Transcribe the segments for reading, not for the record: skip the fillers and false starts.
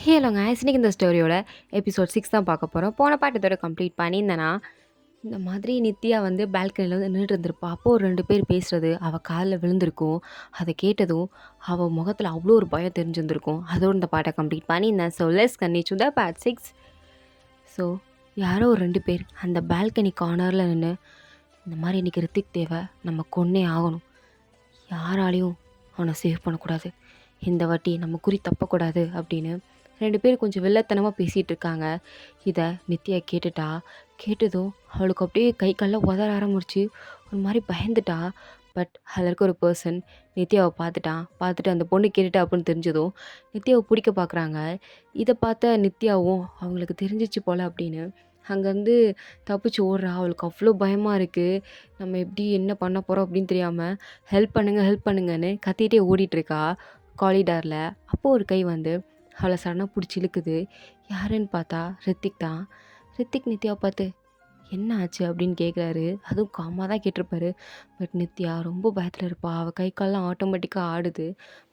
Hello guys, இன்னைக்கு இந்த ஸ்டோரியோட episode 6 தான் பார்க்க போகிறோம். போன பாட்டு இதோட கம்ப்ளீட் பண்ணியிருந்தேன்னா, இந்த மாதிரி நித்யா வந்து பால்கனியில் வந்து நின்றுட்டு இருந்திருப்பா. அப்போது ஒரு 2 பேர் பேசுகிறது அவள் காலில் விழுந்திருக்கும். அதை கேட்டதும் அவள் முகத்தில் அவ்வளோ ஒரு பயம் தெரிஞ்சிருந்திருக்கும். அதோடு இந்த பாட்டை கம்ப்ளீட் பண்ணியிருந்தேன். So let's continue the part 6. So யாரோ ஒரு 2 பேர் அந்த பால்கனி கார்னரில் நின்று, இந்த மாதிரி இன்றைக்கி ரித்திக் தேவை, நம்ம கொன்னே ஆகணும், யாராலையும் அவனை சேவ் பண்ணக்கூடாது, இந்த வாட்டி நம்ம குறி தப்பக்கூடாது அப்படின்னு 2 பேர் கொஞ்சம் வெள்ளத்தனமாக பேசிகிட்டு இருக்காங்க. இதை நித்யா கேட்டுட்டா. கேட்டதும் அவளுக்கு அப்படியே கை கால்லாம் உதற ஆரம்பிச்சு ஒரு மாதிரி பயந்துட்டா. பட் அதில் இருக்க ஒரு பர்சன் நித்யாவை பார்த்துட்டு அந்த பொண்ணு கேட்டுட்டா அப்படின்னு தெரிஞ்சதும் நித்யாவை பிடிக்க பார்க்குறாங்க. இதை பார்த்த நித்யாவும் அவங்களுக்கு தெரிஞ்சிச்சு போல் அப்படின்னு அங்கேருந்து தப்பிச்சு ஓடுறா. அவளுக்கு அவ்வளோ பயமாக இருக்குது. நம்ம எப்படி என்ன பண்ண போகிறோம் அப்படின்னு தெரியாமல் ஹெல்ப் பண்ணுங்கன்னு கத்திகிட்டே ஓடிட்டுருக்கா காரிடாரில். அப்போது ஒரு கை வந்து அவளை சடனாக பிடிச்சி இழுக்குது. யாருன்னு பார்த்தா ரித்திக் தான். ரித்திக் நித்யாவை பார்த்து என்ன ஆச்சு அப்படின்னு கேட்குறாரு. அதுவும் காமாக தான் கேட்டிருப்பாரு. பட் நித்யா ரொம்ப பயத்தில் இருப்பா. அவள் கை கால்லாம் ஆட்டோமேட்டிக்காக ஆடுது.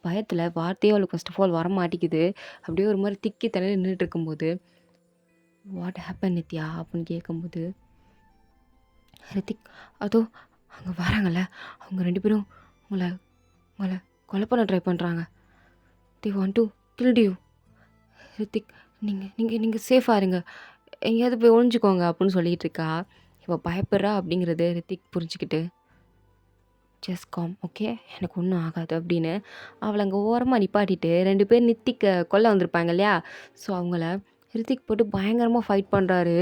பயத்தில் வார்த்தையே அவளுக்கு ஃபர்ஸ்ட் ஆஃப் ஆல் வர மாட்டேங்குது. அப்படியே ஒரு மாதிரி திக்கி தலையில் நின்றுட்டு இருக்கும்போது, வாட் ஹேப்பன் நித்யா அப்படின்னு கேட்கும்போது, ரித்திக் அதோ அங்கே வராங்கல்ல, அவங்க 2 பேரும் உங்களை உங்களை கொலை பண்ண ட்ரை பண்ணுறாங்க. They want to kill you. Hrithik நீங்கள் சேஃபாக இருங்க, எங்கேயாவது போய் ஒழிஞ்சுக்கோங்க அப்படின்னு சொல்லிகிட்டு இருக்கா. இவள் பயப்படுறா அப்படிங்கிறது ரித்திக் புரிஞ்சுக்கிட்டு, ஜஸ்ட் காம், ஓகே, எனக்கு ஒன்றும் ஆகாது அப்படின்னு அவளை அங்கே ஓரமாக நிப்பாட்டிட்டு 2 பேர் நித்திக்கை கொல்ல வந்திருப்பாங்க இல்லையா. ஸோ அவங்கள ரித்திக் போட்டு பயங்கரமாக ஃபைட் பண்ணுறாரு.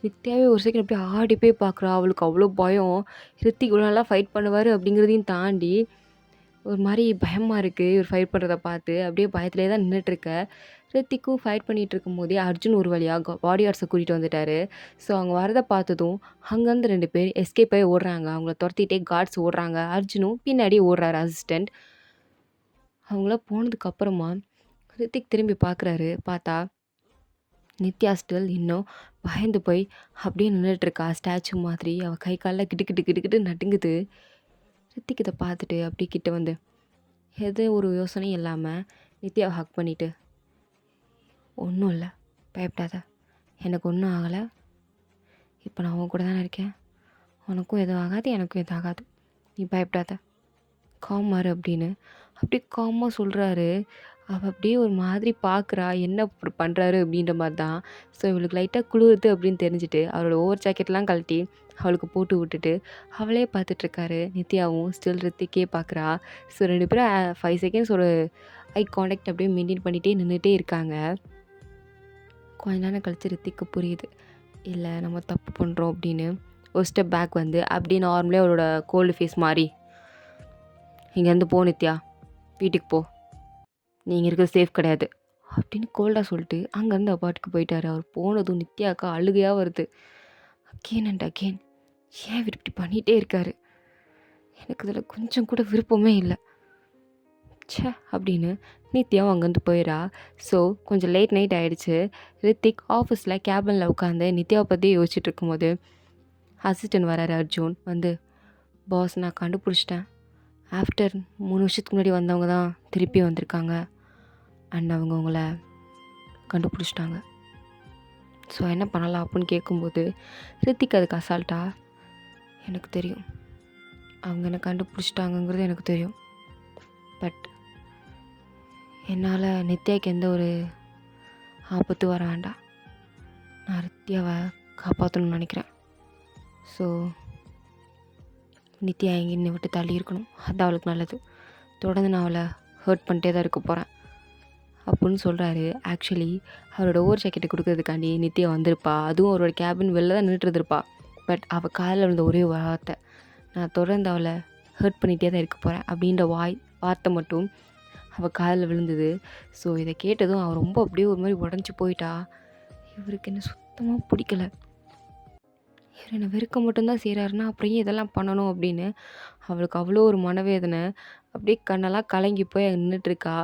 நித்யாவே ஒரு செகண்ட் அப்படியே ஆடி போய் பார்க்குறா. அவளுக்கு அவ்வளோ பயம். ரித்திக் இவ்வளோ நல்லா ஃபைட் பண்ணுவார் அப்படிங்கிறதையும் தாண்டி ஒரு மாதிரி பயமாக இருக்குது இவர் ஃபைட் பண்ணுறத பார்த்து. அப்படியே பயத்திலே தான் நின்றுட்டுருக்க. ரித்திக்கும் ஃபைட் பண்ணிகிட்டு இருக்கும்போதே அர்ஜுன் ஒரு வழியாக பாடி கார்ட்ஸை கூட்டிகிட்டு வந்துட்டார். ஸோ அவங்க வரதை பார்த்ததும் அங்கேருந்து 2 பேர் எஸ்கேப் ஆகி ஓடுறாங்க. அவங்கள துரத்திட்டே கார்ட்ஸ் ஓடுறாங்க. அர்ஜுனும் பின்னாடியே ஓடுறாரு அசிஸ்டண்ட். அவங்கள போனதுக்கப்புறமா ரித்திக் திரும்பி பார்க்குறாரு. பார்த்தா நித்யா ஸ்டில் இன்னும் பயந்து போய் அப்படியே நின்றுட்டுருக்கா ஸ்டாச்சு மாதிரி. அவள் கை காலில் கிட்டு நடுங்குது. ரித்திக் இதை பார்த்துட்டு அப்படி கிட்ட வந்து எது ஒரு யோசனையும் இல்லாமல் நித்யாவை ஹக் பண்ணிவிட்டு, ஒன்றும் இல்லை, பயப்படாத, எனக்கு ஒன்றும் ஆகலை, இப்போ நான் உன் கூட தானே இருக்கேன், உனக்கும் எதுவும் ஆகாது எனக்கும் எதுவும் ஆகாது, நீ பயப்படாத, காமாரு அப்படின்னு அப்படியே காமாக சொல்கிறாரு. அவள் அப்படியே ஒரு மாதிரி பார்க்குறா, என்ன பண்ணுறாரு அப்படின்ற மாதிரி தான். ஸோ இவளுக்கு லைட்டாக குளிருது அப்படின்னு தெரிஞ்சுட்டு அவரோட ஓவர் ஜாக்கெட்லாம் கழட்டி அவளுக்கு போட்டு விட்டுட்டு அவளே பார்த்துட்ருக்காரு. நித்யாவும் ஸ்டில் ரித்திக்கே பார்க்குறா. ஸோ 2 பேரும் 5 செகண்ட்ஸ் ஒரு ஐ காண்டாக்ட் அப்படியே மெயின்டைன் பண்ணிகிட்டே நின்றுட்டே இருக்காங்க. கொஞ்ச நேரம் கழித்து ரித்திக்கு புரியுது, இல்லை நம்ம தப்பு பண்ணுறோம் அப்படின்னு. ஒரு ஸ்டெப் பேக் வந்து அப்படியே நார்மலே அவளோட கோல்டு ஃபேஸ் மாறி, இங்கேருந்து போ நித்யா, வீட்டுக்கு போ, நீங்கள் இருக்கிறது சேஃப் கிடையாது அப்படின்னு கோல்டாக சொல்லிட்டு அங்கேருந்து அப்பாட்டுக்கு போயிட்டார். அவர் போனதும் நித்யாக்கா அழுகையாக வருது. அகெயின் அண்ட் அகெயின் ஏன் இவர் இப்படி பண்ணிகிட்டே இருக்காரு, எனக்கு இதில் கொஞ்சம் கூட விருப்பமே இல்லை, ச்சே அப்படின்னு நித்யாவும் அங்கேருந்து போயிடா. ஸோ கொஞ்சம் லேட் நைட் ஆகிடுச்சு. ரித்திக் ஆஃபீஸில் கேபினில் உட்காந்து நித்யாவை பற்றியே யோசிச்சுட்டு இருக்கும்போது அசிஸ்டன்ட் வராரு அர்ஜுன். வந்து, பாஸ் நான் கண்டுபிடிச்சிட்டேன், ஆஃப்டர் 3 வருஷத்துக்கு முன்னாடி வந்தவங்க தான் திருப்பி வந்திருக்காங்க அண்ட் அவங்க உங்களை கண்டுபிடிச்சிட்டாங்க, ஸோ என்ன பண்ணலாம் அப்படின்னு கேட்கும்போது ரித்திக் அதுக்கு அசால்ட்டா, எனக்கு தெரியும் அவங்க என்னை கண்டுபிடிச்சிட்டாங்கங்கிறது எனக்கு தெரியும், பட் என்னால் நித்யாவுக்கு எந்த ஒரு ஆபத்து வர வேண்டாம், நான் நித்யாவை காப்பாற்றணும்னு நினைக்கிறேன், ஸோ நித்யா எங்கேன்னு விட்டு தள்ளி இருக்கணும், அது அவளுக்கு நல்லது, தொடர்ந்து நான் அவளை ஹர்ட் பண்ணிட்டே தான் இருக்க போகிறேன் அப்படின்னு சொல்கிறாரு. ஆக்சுவலி அவரோட ஓவர் ஜாக்கெட்டை கொடுக்கறதுக்காண்டி நித்யா வந்திருப்பா. அதுவும் அவரோட கேபின் வெளில தான் நின்றுட்டு இருந்திருப்பா. பட் அவள் காலில் விழுந்த ஒரே வார்த்தை, நான் தொடர்ந்து அவளை ஹர்ட் பண்ணிகிட்டே தான் இருக்க போகிறேன் அப்படின்ற வார்த்தை மட்டும் அவள் காலில் விழுந்தது. ஸோ இதை கேட்டதும் அவள் ரொம்ப அப்படியே ஒரு மாதிரி உடஞ்சி போயிட்டா. இவருக்கு என்ன சுத்தமாக பிடிக்கல, இவர் என்னை வெறுக்க மட்டும்தான் செய்கிறாருன்னா அப்புறம் ஏன் இதெல்லாம் பண்ணணும் அப்படின்னு அவளுக்கு அவ்வளோ ஒரு மனவேதனை. அப்படியே கண்ணெல்லாம் கலங்கி போய் அங்கே நின்றுட்டுருக்கா.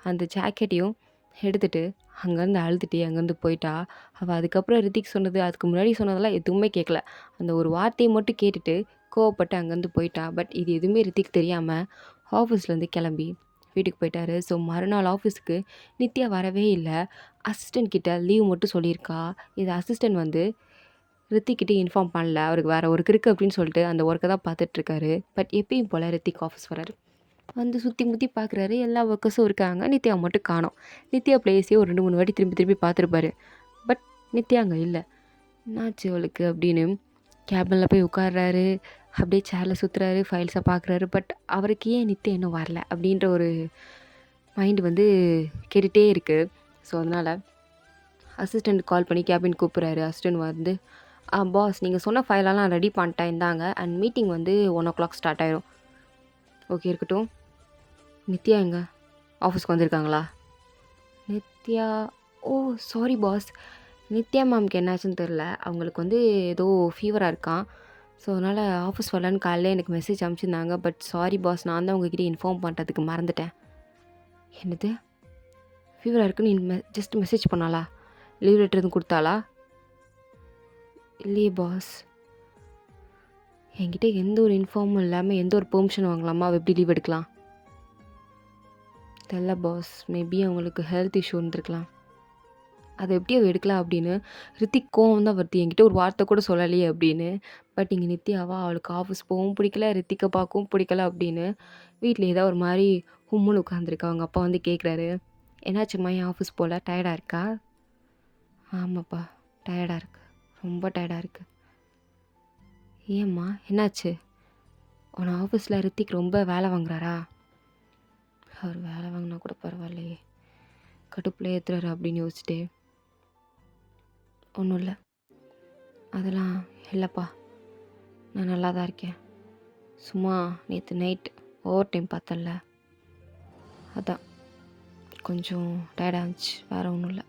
அந்த ஜாக்கெட்டையும் எடுத்துகிட்டு அங்கேருந்து அழுதுகிட்டே அங்கேருந்து போயிட்டா. அவள் அதுக்கப்புறம் ரித்திக் சொன்னது, அதுக்கு முன்னாடி சொன்னதெல்லாம் எதுவுமே கேட்கல. அந்த ஒரு வார்த்தையை மட்டும் கேட்டுட்டு கோவப்பட்டு அங்கேருந்து போயிட்டா. பட் இது எதுவுமே ரித்திக் தெரியாமல் ஆஃபீஸ்லேருந்து கிளம்பி வீட்டுக்கு போயிட்டாரு. ஸோ மறுநாள் ஆஃபீஸுக்கு நித்யா வரவே இல்ல. அசிஸ்டன்ட் கிட்ட லீவ் மட்டும் சொல்லியிருக்கா. இது அசிஸ்டன்ட் வந்து ரித்திக் கிட்ட இன்ஃபார்ம் பண்ணல. அவருக்கு வேற ஒர்க் இருக்கு அப்படின்னு சொல்லிட்டு அந்த ஒர்க்க தான் பார்த்துட்ருக்காரு. பட் எப்பயும் போல ரித்திக் ஆஃபீஸ் வராரு. வந்து சுற்றி முற்றி பார்க்குறாரு. எல்லா ஒர்க்கர்ஸும் இருக்காங்க. நித்யா மட்டும் காணோம். நித்யா பிளேஸே ஒரு 2, 3 வாட்டி திரும்பி திரும்பி பார்த்துருப்பாரு. பட் நித்யா அங்கே இல்லை. என்னாச்சு அவளுக்கு அப்படின்னு கேபினில் போய் உட்கார்றாரு. அப்படியே சேரில் சுற்றுறாரு. ஃபைல்ஸை பார்க்குறாரு. பட் அவருக்கு ஏன் நித்யா இன்னும் வரல அப்படின்ற ஒரு மைண்டு வந்து கேட்டுகிட்டே இருக்குது. ஸோ அதனால் அசிஸ்டண்ட் கால் பண்ணி கேபின் கூப்பிட்றாரு. அசிஸ்டண்ட் வந்து பாஸ் நீங்கள் சொன்ன ஃபைலெல்லாம் ரெடி பண்ணிட்டேன் இந்தாங்க. அண்ட் மீட்டிங் வந்து 1:00 ஸ்டார்ட் ஆயிரும். ஓகே இருக்கட்டும். நித்யா எங்க ஆஃபீஸ்க்கு வந்திருக்காங்களா? நித்யா ஓ சாரி பாஸ். நித்யா மேம்க்கு என்னாச்சுன்னு தெரில. அவங்களுக்கு வந்து ஏதோ ஃபீவராக இருக்கான். ஸோ அதனால் ஆஃபீஸ் வரலன்னு காலையில் எனக்கு மெசேஜ் அனுப்பிச்சிருந்தாங்க. பட் சாரி பாஸ், நான் தான் உங்ககிட்ட இன்ஃபார்ம் பண்ணுறதுக்கு மறந்துட்டேன். என்னது ஃபீவராக இருக்குன்னு ஜஸ்ட் மெசேஜ் பண்ணாளா? லீவ் லெட்டர் எதுவும் கொடுத்தாளா? இல்லையே பாஸ். என்கிட்ட எந்த ஒரு இன்ஃபார்மும் இல்லாமல் எந்த ஒரு பெர்மிஷன் வாங்கலாமா? அவள் எப்படி லீவ் எடுக்கலாம்? தெரில பாஸ். மேபி அவங்களுக்கு ஹெல்த் இஷ்யூ இருந்திருக்கலாம். அதை எப்படி அவள் எடுக்கலாம் அப்படின்னு ரித்திக் கோவம் தான் வருது. என்கிட்ட ஒரு வார்த்தை கூட சொல்லலையே அப்படின்னு. பட் இங்கே நித்யாவா அவளுக்கு ஆஃபீஸ் போகவும் பிடிக்கல, ரித்திக்கை பார்க்கவும் பிடிக்கல அப்படின்னு வீட்டில் ஏதோ ஒரு மாதிரி ஹும்முன்னு உட்காந்துருக்கா. அவங்க அப்பா வந்து கேட்குறாரு, என்னாச்சும்மா என் ஆஃபீஸ் போல் டயர்டாக இருக்கா? ஆமாப்பா டயர்டாக இருக்கு, ரொம்ப டயர்டாக இருக்குது. ஏம்மா என்னாச்சு? உன் ஆஃபீஸில் ரித்திக் ரொம்ப வேலை வாங்குறாரா? அவர் வேலை வாங்கினா கூட பரவாயில்லையே, கடுப்பில் ஏற்றுறாரு அப்படின்னு யோசிச்சுட்டே, ஒன்றும் இல்லை, அதெல்லாம் இல்லைப்பா, நான் நல்லா தான் இருக்கேன். சும்மா நேற்று நைட் ஓவர் டைம் பார்த்தல, அதான் கொஞ்சம் டயர்டாக இருந்துச்சு, வேறு ஒன்றும் இல்லை.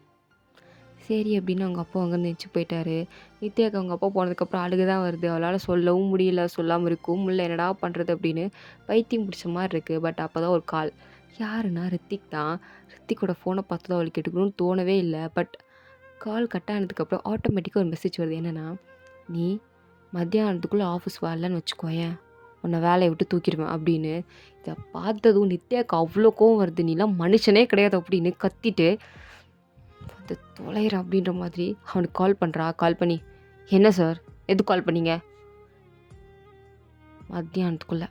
சரி அப்படின்னு அவங்க அப்பா அங்கேருந்து எச்சு போயிட்டாரு. நித்யாவுக்கு அவங்க அப்பா போனதுக்கப்புறம் அழுக தான் வருது. அவளால் சொல்லவும் முடியல, சொல்லாமல் இருக்கவும் முடியல. என்னடா பண்ணுறது அப்படின்னு பைத்தியம் பிடிச்ச மாதிரி இருக்குது. பட் அப்போ தான் ஒரு கால். யாருன்னா ரித்திக் தான். ரித்திக்கோட ஃபோனை பார்த்து தான் அவளுக்கு எடுக்கணும்னு தோணவே இல்லை. பட் கால் கட் ஆனதுக்கப்புறம் ஆட்டோமேட்டிக்காக ஒரு மெசேஜ் வருது. என்னென்னா, நீ மத்தியானத்துக்குள்ளே ஆஃபீஸ் வரலன்னு வச்சுக்கோயேன், உன்னை வேலையை விட்டு தூக்கிடுவேன் அப்படின்னு. இதை பார்த்ததும் நித்யாவுக்கு அவ்வளோ கோவம் வருது. நீலாம் மனுஷனே கிடையாது அப்படின்னு கத்திட்டு வந்து தொலைகிறேன் அப்படின்ற மாதிரி அவனுக்கு கால் பண்ணுறா. கால் பண்ணி, என்ன சார் எதுக்கு கால் பண்ணீங்க? மத்தியானத்துக்குள்ளே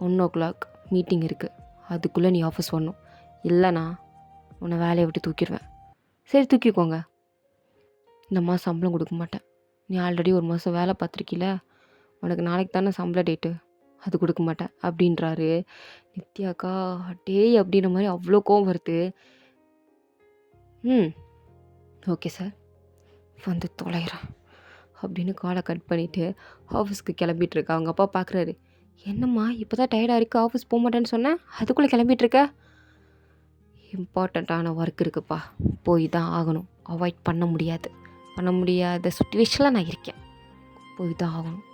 1:00 மீட்டிங் இருக்குது, அதுக்குள்ளே நீ ஆஃபீஸ் வரணும், இல்லைண்ணா உன்னை வேலையை விட்டு தூக்கிடுவேன். சரி தூக்கிக்கோங்க, இந்த மாதம் சம்பளம் கொடுக்க மாட்டேன், நீ ஆல்ரெடி ஒரு மாதம் வேலை பார்த்துருக்கீல, உனக்கு நாளைக்கு தானே சம்பள டேட்டு, அது கொடுக்க மாட்டேன் அப்படின்றாரு. நித்யாக்கா டேய் அப்படின்ற மாதிரி அவ்வளோ கோவம் வருது. ஓகே சார், வந்து தொலைகிறேன் அப்படின்னு காலை கட் பண்ணிவிட்டு ஆஃபீஸ்க்கு கிளம்பிட்டுருக்கா. அவங்க அப்பா பார்க்குறாரு, என்னம்மா இப்போ தான் டயர்டாக இருக்குது, ஆஃபீஸ் போக மாட்டேன்னு சொன்னேன், அதுக்குள்ளே கிளம்பிட்டுருக்க? இம்பார்ட்டண்ட்டான ஒர்க் இருக்குப்பா, போய் தான் ஆகணும், அவாய்ட் பண்ண முடியாத சுச்சுவேஷனில் நான் இருக்கேன், போய் தான் ஆகணும்.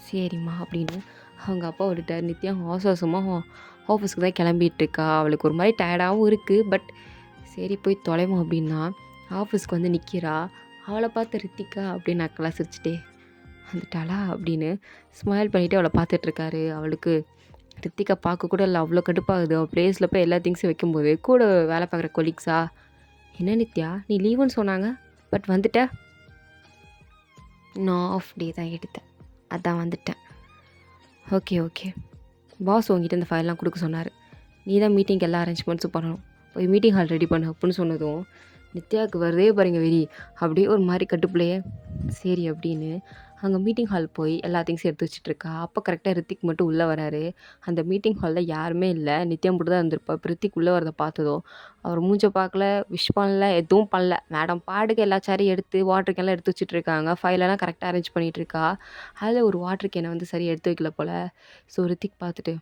சரிம்மா அப்படின்னு அவங்க அப்பா விட்டுட்டார். நித்யா அவசரமாக ஆஃபீஸ்க்கு தான் கிளம்பிட்டுருக்கா. அவளுக்கு ஒரு மாதிரி டயர்டாகவும் இருக்குது. பட் சரி போய் தொலைவோம் அப்படின்னா ஆஃபீஸ்க்கு வந்து நிற்கிறா. அவளை பார்த்து ரித்திக்கா அப்படின்னு நக்கலாக சிரிச்சிட்டே, வந்துட்டாளா அப்படின்னு ஸ்மைல் பண்ணிவிட்டு அவளை பார்த்துட்ருக்காரு. அவளுக்கு ரித்திகா பார்க்க கூட இல்லை, அவ்வளோ கடுப்பாகுது. அவள் ப்ளேஸில் போய் எல்லா திங்ஸும் வைக்கும்போது கூட வேலை பார்க்குற கொலீக்ஸா, என்ன நித்யா நீ லீவுன்னு சொன்னாங்க பட் வந்துட்ட? நான் ஆஃப் டே தான் எடுத்தேன், அதான் வந்துட்டேன். ஓகே பாஸ் உங்ககிட்ட இந்த ஃபைல்லாம் கொடுக்க சொன்னார், நீ தான் மீட்டிங்க்கு எல்லா அரேஞ்ச்மெண்ட்ஸும் பண்ணணும், போய் மீட்டிங் ஹால் ரெடி பண்ணு அப்படின்னு சொன்னதும் நித்யாவுக்கு வருதே பாருங்க வெறி. அப்படியே ஒரு மாதிரி கட்டுப்பிள்ளையே சரி அப்படின்னு அங்கே மீட்டிங் ஹால் போய் எல்லா திங்ஸும் எடுத்து வச்சுட்ருக்கா. அப்போ கரெக்டாக ரித்திக் மட்டும் உள்ளே வராரு. அந்த மீட்டிங் ஹாலில் யாருமே இல்லை, நித்யா மட்டும் தான் இருந்திருப்பா. இப்போ ரித்திக் உள்ளே வரதை பார்த்ததும் அவர் மூஞ்ச பார்க்கல, விஷ் பண்ணல, எதுவும் பண்ணல. மேடம் பாடுக்கு எல்லா சேரையும் எடுத்து வாட்டர் கேன்லாம் எடுத்து வச்சுட்ருக்காங்க. ஃபைலெல்லாம் கரெக்டாக அரேஞ்ச் பண்ணிகிட்ருக்கா. அதில் ஒரு வாட்டர் கேனை வந்து சரியாக எடுத்து வைக்கல போல். ஸோ ரித்திக் பார்த்துட்டு,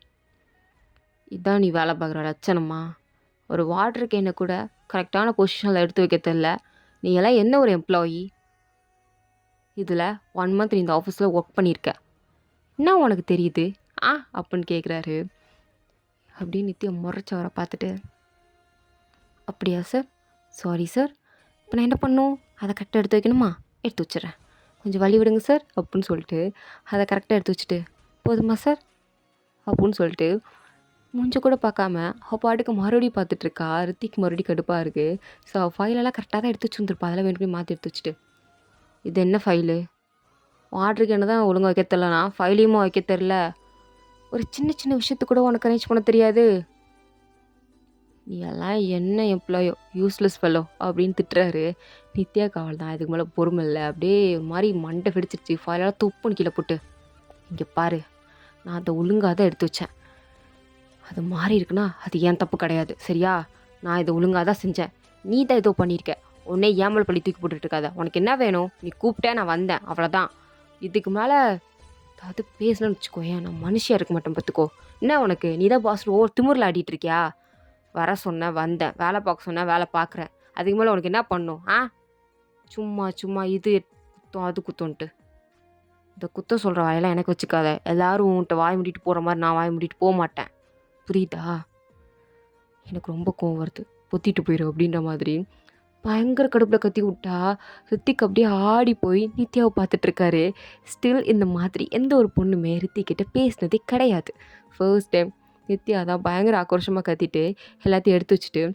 இதான் நீ வேலை பார்க்குற லட்சணமா? ஒரு வாட்டர் கேனை கூட கரெக்டான பொசிஷனில் எடுத்து வைக்க தெரில, நீ எல்லாம் என்ன ஒரு எம்ப்ளாயி? இதில் 1 மந்த் நீ இந்த ஆஃபீஸில் ஒர்க் பண்ணியிருக்க, என்ன உனக்கு தெரியுது அப்படின்னு கேட்குறாரு. அப்படின்னு நித்யா முறைச்சவரை பார்த்துட்டு, அப்படியா சார், சாரி சார், இப்போ நான் என்ன பண்ணும், அதை கரெக்டாக எடுத்து வைக்கணுமா? எடுத்து வச்சிடறேன், கொஞ்சம் வழி விடுங்க சார் அப்படின்னு சொல்லிட்டு அதை கரெக்டாக எடுத்து வச்சுட்டு, போதுமா சார் அப்படின்னு சொல்லிட்டு மூஞ்ச கூட பார்க்காம, அவ பாட்டுக்கு மறுபடியும் பார்த்துட்ருக்கா. ரித்திக் மறுபடியும் கடுப்பா இருக்கு. ஸோ, அவ ஃபைலெல்லாம் கரெக்ட்டா தான் எடுத்து வச்சிருந்திருப்பா. அதெல்லாம் வேணும்னே மாத்தி எடுத்து வச்சுட்டு, "இது என்ன ஃபைலு? ஆர்டருக்கு என்ன தான் ஒழுங்கா வைக்க தெரியலனா, ஃபைலையுமா வைக்க தெரியல? ஒரு சின்ன சின்ன விஷயத்துக்கு கூட உனக்கு அரேஞ்ச் பண்ண தெரியாது? நீ எல்லாம் என்ன எம்ப்ளாயோ? யூஸ்லெஸ் ஃபெல்லோ" அப்படின்னு திட்டுறாரு. நித்யாக்கு அவ்வளதான். இதுக்கு மேல பொறுமை இல்ல. அப்படியே ஒரு மாரி மண்டை வெடிச்சிருச்சு. ஃபைலெல்லாம் தொப்புன்னு கீழ போட்டு, "இங்க பாரு, நான் அத ஒழுங்கா தான் எடுத்து வச்சேன். அது மாறி இருக்குன்னா, அது என் தப்பு கிடையாது. சரியா? நான் இத ஒழுங்கா தான் செஞ்சேன். நீ தான் ஏதோ பண்ணியிருக்க. உடனே என் மேல பழி தூக்கி போட்டுட்டு இருக்காத. உனக்கு என்ன வேணும்? நீ கூப்பிட்ட நான் வந்தேன். அவ்வளோதான். இதுக்கு மேல ஏதாவது பேசுனேன்னு வச்சுக்கோயேன், நான் மனுஷியா இருக்க மாட்டேன் பார்த்துக்கோ. என்ன உனக்கு? நீ தான் பாஸ்ன்னு திமிர்ல ஆடிட்டு இருக்கியா? வர சொன்னேன், வந்தேன். வேலை பார்க்க சொன்னேன், வேலை பார்க்குறேன். அதுக்கு மேல உனக்கு என்ன பண்ணணும்? ஆ? சும்மா சும்மா இது குத்தம், அது குத்தம்ன்ட்டு. இந்த குத்தம் சொல்ற வாயெல்லாம் எனக்கு வச்சுக்காத. எல்லாரும் உன்ட்ட வாய் மூடிட்டு போற மாரி நான் வாய் மூடிட்டு போமாட்டேன். புரியுதா? எனக்கு ரொம்ப கோவம் வருது. பொத்திட்டு போயிரு அப்படின்ற மாதிரி. பயங்கர கடுப்புல கத்தி விட்டா, ரித்திக் அப்படியே ஆடி போய் நித்யாவ பார்த்துட்ருக்காரு. ஸ்டில் இந்த மாதிரி எந்த ஒரு பொண்ணுமே ரித்திக் கிட்ட பேசினதே கிடையாது. ஃபர்ஸ்ட் டைம் நித்யா தான் பயங்கர ஆக்ரோஷமா கத்திட்டு, எல்லாத்தையும் எடுத்து வச்சுட்டு,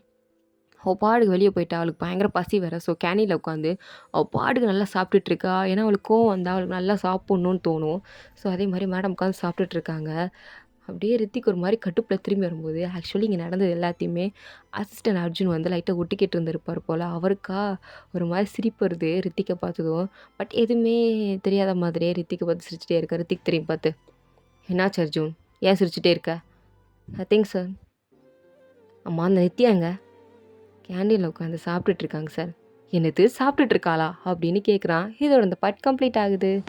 அவ பாட்டுக்கு வெளிய போயிட்டா. அவளுக்கு பயங்கர பசி வேற. ஸோ கேண்டீன்ல உட்காந்து அவ பாட்டுக்கு நல்லா சாப்பிட்டுட்டு இருக்கா. ஏன்னா அவளுக்கு கோவம் வந்தா அவளுக்கு நல்லா சாப்பிட்ணுன்னு தோணும். ஸோ அதே மாரி மேடம் உட்காந்து சாப்பிட்டுட்டு இருக்காங்க. அப்படியே ரித்திக் ஒரு மாரி கடுப்புல திரும்பி வரும்போது, ஆக்சுவலி இங்க நடந்தது எல்லாத்தையுமே அசிஸ்டன்ட் அர்ஜுன் வந்து லைட்டா ஒட்டுக்கேட்டு இருந்திருப்பார் போல. அவருக்கா ஒரு மாரி சிரிப்பு வருது ரித்திக்க பார்த்ததும். பட் எதுவுமே தெரியாத மாதிரியே ரித்திக்க பார்த்து சிரிச்சுட்டே இருக்காரு. ரித்திக் திரும்பி பார்த்து, "என்னாச்சு அர்ஜுன்? ஏன் சிரிச்சுட்டே இருக்க?" "Nothing sir." "அம்மா அந்த நித்யா எங்க?" "கேண்டீன்ல உட்காந்து சாப்பிட்டுட்டு இருக்காங்க சார்." "என்னது சாப்பிட்டுட்டு இருக்காளா?" அப்படின்னு கேட்குறான். இதோட இந்த பார்ட் கம்ப்ளீட் ஆகுது.